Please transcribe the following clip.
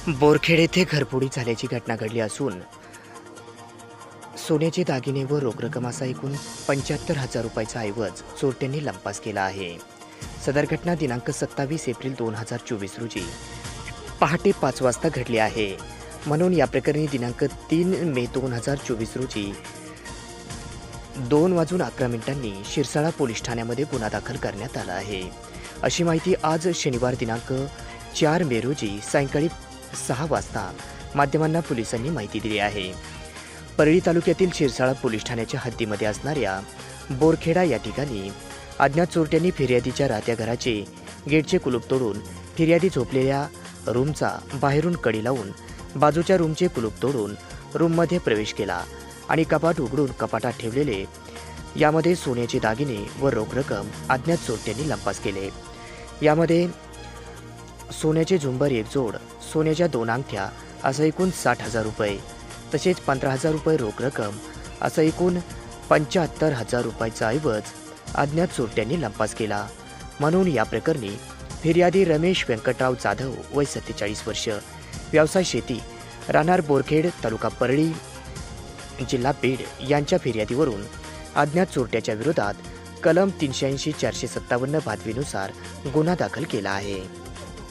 बोरखेड येथे घरफोडी झाल्याची घटना घडली असून सोन्याचे दागिने व रोख रक्कम असा एकूण 75,000 रुपयाचा ऐवज चोरट्यांनी लंपास केला आहे. सदर घटना दिनांक 27 एप्रिल 2024 रोजी पहाटे 5 वाजता घडली आहे. म्हणून या प्रकरणी दिनांक 3 मे 2024 रोजी 2:11 शिरसाळा पोलीस ठाण्यामध्ये गुन्हा दाखल करण्यात आला आहे. अशी माहिती आज शनिवार दिनांक 4 मे रोजी सायंकाळी 6 वाजता माध्यमांना पोलिसांनी माहिती दिली आहे. परळी तालुक्यातील शिरसाळा पोलीस ठाण्याच्या हद्दीमध्ये असणाऱ्या बोरखेडा या ठिकाणी अज्ञात चोरट्यांनी फिर्यादीच्या राहत्या घराचे गेटचे कुलूप तोडून फिर्यादी झोपलेल्या रूमचा बाहेरून कडी लावून बाजूच्या रूमचे कुलूप तोडून रूममध्ये प्रवेश केला आणि कपाट उघडून कपाटात ठेवलेले यामध्ये सोन्याचे दागिने व रोख रक्कम अज्ञात चोरट्यांनी लंपास केले. यामध्ये सोन्याचे झुंबर एक जोड, सोन्याच्या 2 अंगठ्या असं एकूण 60,000 रुपये, तसेच 15,000 रुपये रोख रक्कम असं एकूण 75,000 रुपयाचा ऐवज अज्ञात चोरट्यांनी लंपास केला. म्हणून या प्रकरणी फिर्यादी रमेश व्यंकटराव जाधव वय 47 वर्ष, व्यवसाय शेती, राहणार बोरखेड, तालुका परळी, जिल्हा बीड यांच्या फिर्यादीवरून अज्ञात चोरट्याच्या विरोधात कलम 380, 457 भादवीनुसार गुन्हा दाखल केला आहे.